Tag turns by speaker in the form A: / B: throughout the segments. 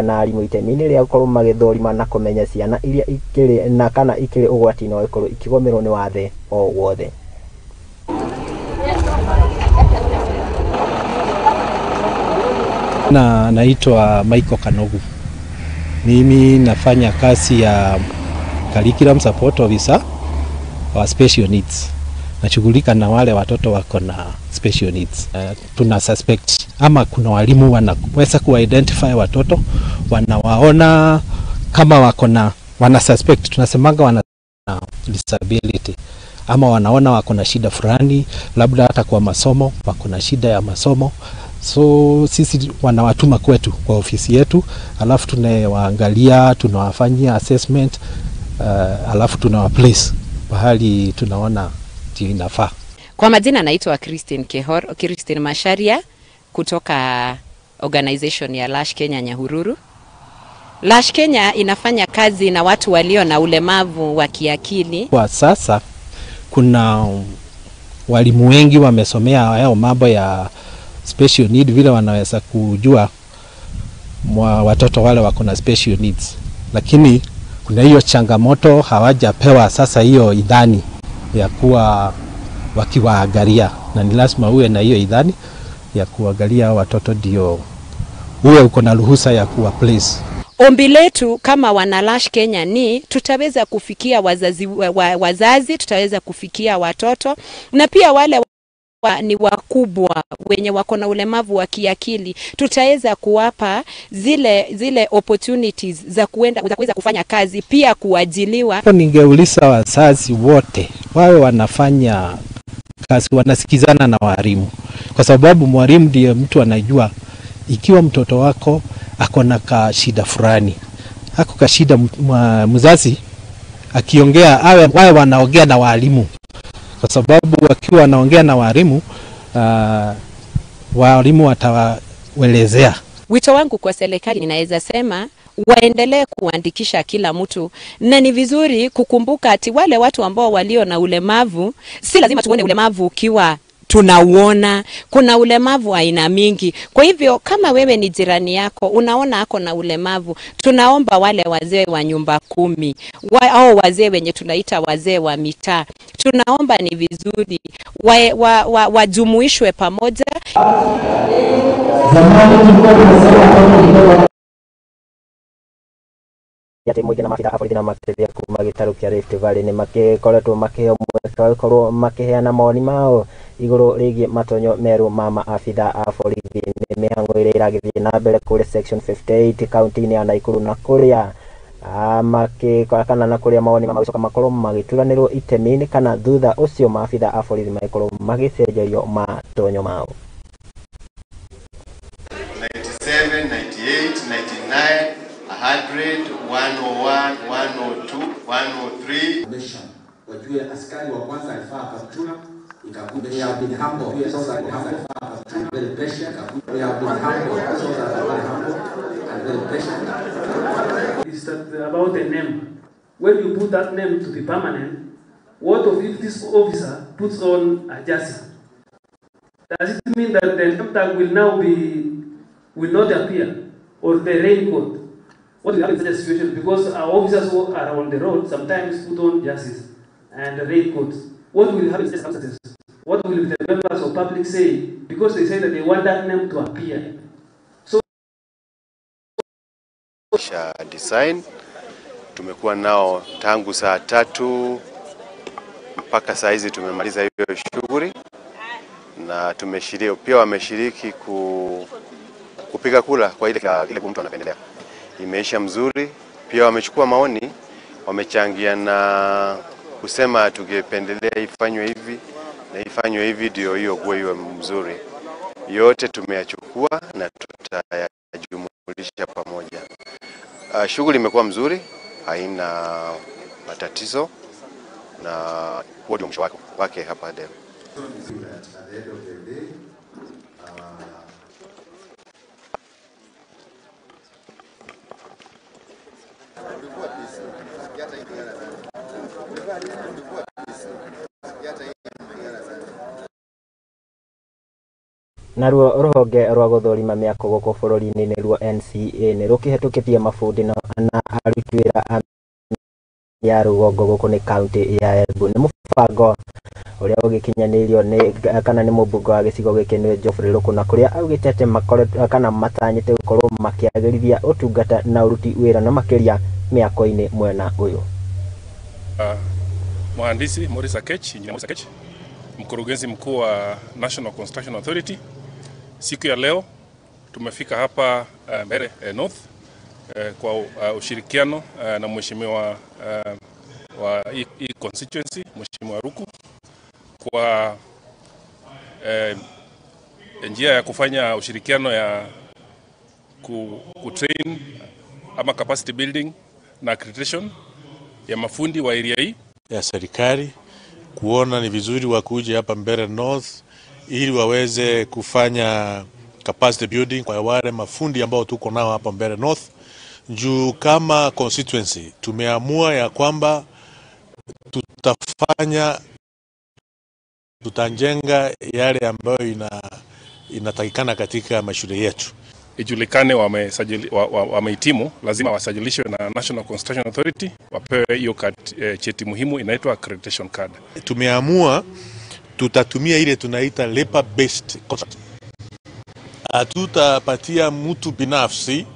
A: na arimũ itemi-inĩ rĩa gũkorwo magĩthũrima na kũmenya ciana iria ikĩrĩ na kana ikĩrĩ ũgwati-inĩ wa gũkorwo ikĩgũmĩrwo nĩ wathe o wothe.
B: Na naitwa Michael Kanogu. Mimi nafanya kazi ya curriculum support officer wa special needs. Nashughulika na wale watoto wako na special needs. Tuna suspect ama kuna walimu wanaweza kuidentify watoto, wanawaona kama wako na wana suspect, tunasemanga wana disability, ama wanaona wako na shida fulani, labda hata kwa masomo wako na shida ya masomo. So sisi wanawatuma kwetu kwa ofisi yetu, alafu tunawaangalia, tunawafanyia assessment, alafu tunawaplace pahali tunaona inafaa.
C: Kwa majina naitwa Christine Masharia kutoka organization ya Lash Kenya Nyahururu. Lash Kenya inafanya kazi na watu walio na ulemavu wa kiakili.
B: Kwa sasa kuna walimu wengi wamesomea hayo mambo ya special need, vile wanaweza kujua watoto wale wako na special needs, lakini kuna hiyo changamoto, hawajapewa sasa hiyo idhani ya kuwa wakiwaangalia, na ni lazima uwe na hiyo idhani ya kuangalia watoto ndio uwe uko na ruhusa ya kuwa place.
C: Ombi letu kama wana Lash Kenya ni tutaweza kufikia wazazi, tutaweza kufikia watoto, na pia wale ni wakubwa wenye wako na ulemavu wa kiakili, tutaweza kuwapa zile opportunities za kuweza kufanya kazi, pia kuajiliwa.
B: Hapo ningeuliza wazazi wote wawe wanafanya kazi, wanasikizana na walimu, kwa sababu mwalimu ndiye mtu anajua ikiwa mtoto wako ako na shida fulani, hako kashida. Mzazi akiongea wawe wanaongea na walimu, kwa sababu wakiwa wanaongea na walimu, walimu watawaelezea.
C: Wito wangu kwa serikali, ninaweza sema waendelee kuandikisha kila mtu, na ni vizuri kukumbuka ati wale watu ambao walio na ulemavu, si lazima tuone ulemavu ukiwa tunauona. Kuna ulemavu aina mingi. Kwa hivyo kama wewe ni jirani yako unaona ako na ulemavu, tunaomba wale wazee wa nyumba 10 au wazee wenye tunaita wazee wa mitaa, tunaomba ni vizuri wajumuishwe pamoja.
A: Yate mwingine mafita Afrika na materia kuma gitaru kia Rift Valley ni makoretwo makiheo mweka korwo makiheana maoni mao iguru rigi matonyo meru mama afitha a borithi ni mihango ire iragithie na mbere kuri section 58 county-ini ya Nakuru na kuria makikana na kuria maoni magacoka makorwo magituranirwo itemi-ini kana thutha ucio maafitha a borithi makorwo magicenjerio matonyo mao.
D: 97, 98, 99, 100, 101, 102, 103.
E: Mission. Wajue askari wa kwanza alifaa kaptula, ikakuja. We have been humble. So that we have been very patient. We have been humble. So that we are very humble and very patient.
F: It's about the name. When you put that name to be permanent, what if this officer puts on a jersey? Does it mean that the name tag will not appear, or the raincoat? What will happen in such a situation? Because our officers who are on the road sometimes put on jerseys and raincoats. What will happen in such circumstances? What will the members of public say? Because they say that they want that name to appear. So
D: design tumekuwa nao tangu saa 3 mpaka saa hizi tumemaliza hiyo shughuli, na tumeshiriki pia, wameshiriki kupiga kula kwa ile mtu anapendelea. Imeisha mzuri. Pia wamechukua maoni, wamechangia na kusema tungependelea ifanywe hivi na ifanywe hivi ndio hiyo kwa iwe mzuri. Yote tumeyachukua na tutajumulisha pamoja. Shughuli imekuwa mzuri, haina matatizo, na huo ndio mwisho wake hapa leo.
A: Naruo ruhonge rwa guthurima miako guku bururi-ini niruo NCA ni rukihetũkĩtie mabundi na aruti wĩra ya rũgongo gũkũ nĩ kaunti ya Embu. Nĩ mũbango ũrĩa ũgĩkinyanĩirio nĩ kana nĩ mũmbunge wa gĩcigo gĩkĩ nĩ Geoffrey Rũkũna, kũrĩa augĩte atĩ kana matanyĩte gũkorwo makĩagĩrithia ũtungata na ũruti wĩra na makĩria mĩako-inĩ mwena ũyũ.
G: Mhandisi Morris Akech, Engineer Morris Akech, mkurugenzi mkuu wa National Construction Authority. Siku ya leo tumefika hapa Mbeere North kwa ushirikiano na mheshimiwa wa hii constituency, Mheshimiwa Ruku, kwa njia ya kufanya ushirikiano ya kutrain ama capacity building na accreditation ya mafundi wa area hii
H: ya serikali, kuona ni vizuri wakuje hapa Mbeere North ili waweze kufanya capacity building kwa wale mafundi ambao tuko nao hapa Mbeere North. Juu kama constituency tumeamua ya kwamba tutajenga yale ambayo inatakikana katika mashule yetu.
G: Ijulikane wamehitimu, lazima wasajilishwe na National Construction Authority, wapewe hiyo cheti muhimu inaitwa accreditation card.
H: Tumeamua tutatumia ile tunaita labor based contract. Hatutapatia mtu binafsi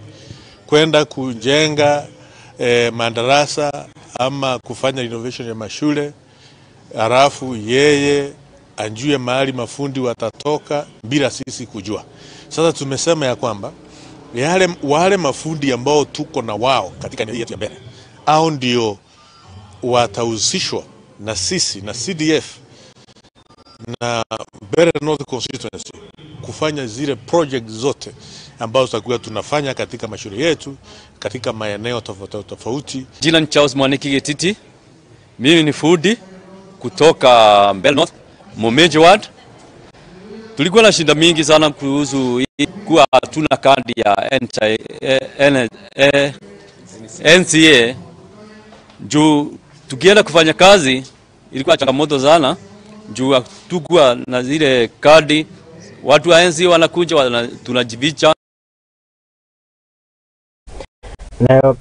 H: kwenda kujenga madarasa ama kufanya renovation ya mashule halafu yeye anjue mahali mafundi watatoka bila sisi kujua. Sasa tumesema ya kwamba wale mafundi ambao tuko na wao katika eneo yetu ya Mbeere, au ndio watahusishwa na sisi na CDF na Mbeere North Constituency kufanya zile project zote ambazo tutakuwa tunafanya katika mashule yetu katika maeneo tofauti.
I: Jina ni Charles Mwaniki Getiti. Mimi ni fundi kutoka Mbeere North, Murugi Job. Tulikuwa na shida mingi sana kuhusu kuwa hatuna kadi ya NCA. Juu tukienda kufanya kazi ilikuwa changamoto sana, juu tukua na zile kadi, watu wa NCA wanakuja tunajibicha.
A: Nayo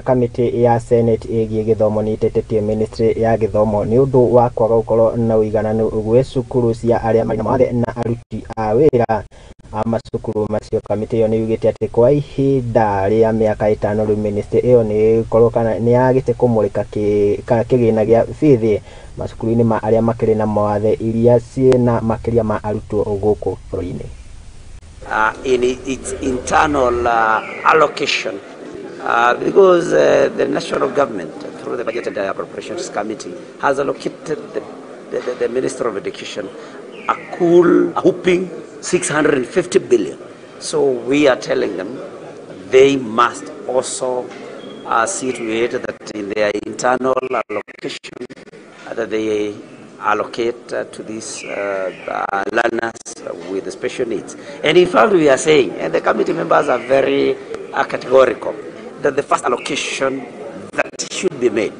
A: kamiti ya Senate ĩgiĩ gĩthomo nĩ ĩtetetie ministry ya gĩthomo nĩ ũndũ wa kwaga gũkorwo na ũigananu gwĩ cukuru cia arĩa marĩ na mawathe na aruti a wĩra a macukuru macio. Kamiti ĩyo nĩ yugĩte atĩ kwa ihinda rĩa mĩaka 5 rĩu ministry ĩyo nĩ ĩkorwo kana nĩ yagĩte kũmũrĩka kĩgĩna gĩa bithi macukuru-inĩ ma arĩa makĩrĩ na mawathe iria ciĩna makĩria ma arutwo gũkũ bũrũri-inĩ.
J: In its internal allocation, because the national government, through the Budget and Appropriations Committee, has allocated the Minister of Education a whopping 650 billion. So we are telling them they must also see to it that in their internal allocation that they allocate to these learners with special needs. And in fact, we are saying, and the committee members are very categorical, that the first allocation that should be made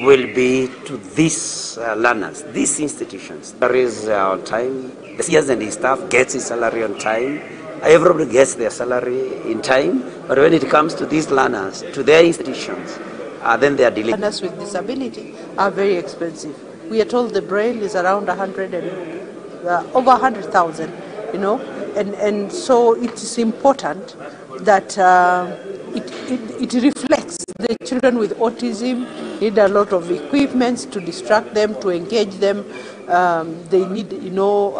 J: will be to these learners, these institutions. There is on time, the CS and his staff gets his salary on time, everybody gets their salary in time, but when it comes to these learners, to their institutions, then they are delayed.
K: Learners with disability are very expensive. We are told the braille is around 100 and over 100,000, you know, and so it is important that it reflects the children with autism need a lot of equipments to distract them, to engage them. They need, you know,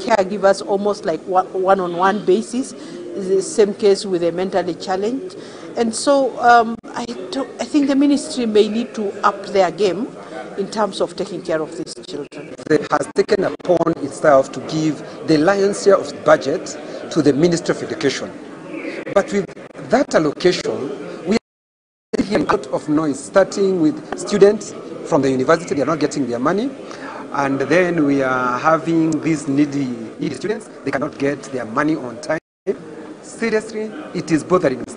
K: caregivers almost like one-on-one basis. It's the same case with a mentally challenged, and so I think the ministry may need to up their game in terms of taking care of these children.
L: It has taken upon itself to give the lion's share of budget to the Ministry of Education. But with that allocation, we are hearing a lot of noise, starting with students from the university. They are not getting their money. And then we are having these needy students. They cannot get their money on time. Seriously, it is bothering us.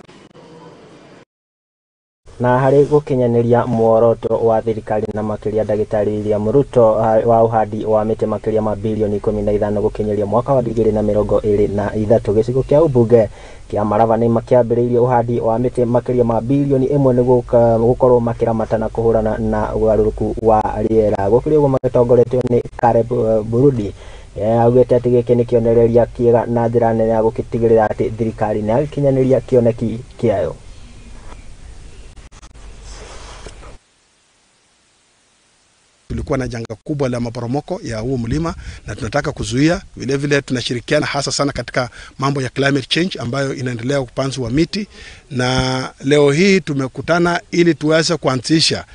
A: na harĩ gũkinyanĩria muoroto wa thirikari na makĩria Ndagĩtarĩ William Ruto wa ũhandi wa mĩtĩ makĩria ma bilioni 15 gũkinyĩria mwaka wa 2023 gĩcigo kĩa ũmbunge kĩa Marava nĩ makĩambĩrĩirie ũhandi wa mĩtĩ makĩria ma bilioni 1 nĩguo gũkorwo makĩramata na kũhũrana na ũgarũrũku wa rĩera. Gũkĩrĩ ũguo magĩtongoretio nĩ Caleb Burudi augĩte atĩ gĩkĩ nĩ kĩonereria kĩega na njĩra nene ya gũtigĩrĩra atĩ thirikari nĩ yakinyanĩria kĩoneki kĩayo.
M: Tulikuwa na janga kubwa la maporomoko ya huu mlima na tunataka kuzuia. Vile vile tunashirikiana hasa sana katika mambo ya climate change ambayo inaendelea upanzi wa miti, na leo hii tumekutana ili tuweze kuanzisha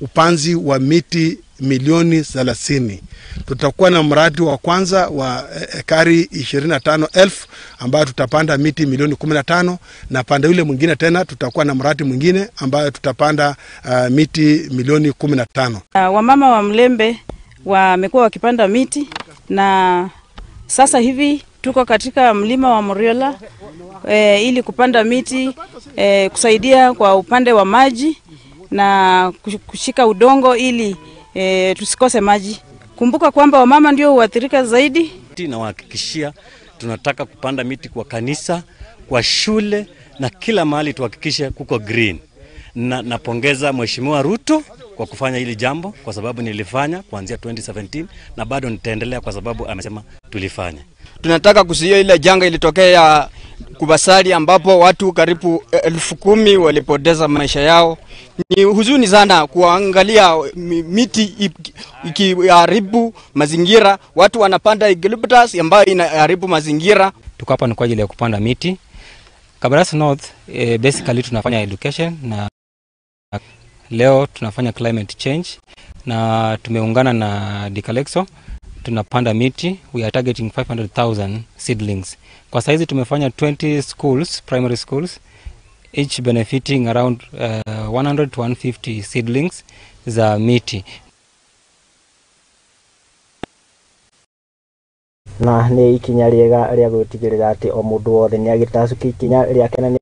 M: upanzi wa miti milioni 30. Tutakuwa na mradi wa kwanza wa ekari 25,000 ambayo tutapanda miti milioni 15, na pande ule mwingine tena tutakuwa na mradi mwingine ambayo tutapanda miti milioni 15.
N: Wamama wa Mlembe wamekuwa wakipanda miti, na sasa hivi tuko katika mlima wa Moriola ili kupanda miti kusaidia kwa upande wa maji na kushika udongo ili tusikose maji. Kumbuka kwamba wamama ndio huathirika zaidi.
I: Na wahakikishia tunataka kupanda miti kwa kanisa, kwa shule na kila mahali tuhakikishe kuko green. Na napongeza Mheshimiwa Ruto kwa kufanya hili jambo, kwa sababu nilifanya kuanzia 2017 na bado nitaendelea kwa sababu amesema tulifanya.
O: Tunataka kuzuia ile janga ilitokea ya Kubasari ambapo watu karibu 10,000 walipoteza maisha yao. Ni huzuni sana kuangalia miti ikiharibu mazingira. Watu wanapanda eucalyptus ambayo inaharibu mazingira.
P: Tuko hapa ni kwa ajili ya kupanda miti. Kabarasi North basically tunafanya education, na leo tunafanya climate change, na tumeungana na Dikalexo tunapanda miti. We are targeting 500,000 seedlings. Kwa saizi tumefanya 20 schools, primary schools, each benefiting around 100 to 150 seedlings za miti.
A: Na nĩ ikinya rĩega rĩa gũtigĩrĩra atĩ o mũndũ wothe nĩ agĩtacukia ikinya rĩake na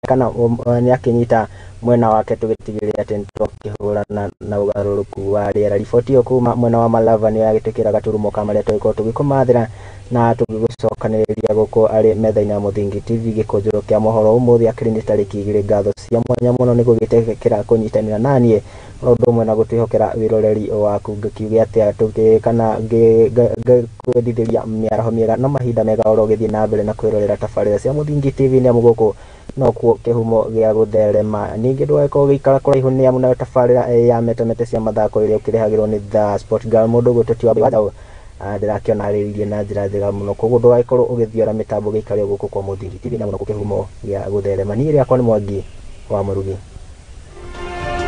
A: kana nĩ akĩnyita mwena wake tũgĩtigĩrĩra atĩ nĩtwakĩhũrana na ũgarũrũku wa rĩera. Riboti ĩyo kuma mwena wa Malava nĩ yagĩtũkĩra gaturumo ka marĩa tũgĩkorwo tũgĩkũmathĩra na tũgĩgũcokanĩrĩria gũkũ arĩ metha-inĩ ya Mũthingi TV Gikunjuro kĩa Mohoro ũmũthĩ akĩrĩ nĩ tarĩki 2 ngatho cia mwanya mũno nĩ gũgĩtekĩra kũnyitanĩra naniĩ ũndũ ũmwe na gũtwĩhokera wĩroreri waku. Ngĩkiuga atĩ kana ngĩkwendithĩria mĩaraho mĩega na mahinda mega oro gĩthiĩ na mbere na kwĩrorera tabarĩra cia Mũthingi TV nĩ amu gũkũ no kuo kĩhumo gĩa gũtherema. Ningĩ ndũgagĩkorwo gĩikara kũraihu nĩ amu nayo tabarĩra ya metemete cia mathako ĩrĩa ũkĩrehagĩrwo nĩ The Sport Girl mũndũ gũtũti wa Bĩwathaũ ndĩrakĩona arĩirie na njĩra njega mũno, koguo ndũgagĩkorwo ũgĩthiora mĩtambo gĩikare gũkũ kwa Mũthingi TV na mũno kĩhumo gĩa gũtherema. Niĩ rĩakwa nĩ Mwangi wa Murugi.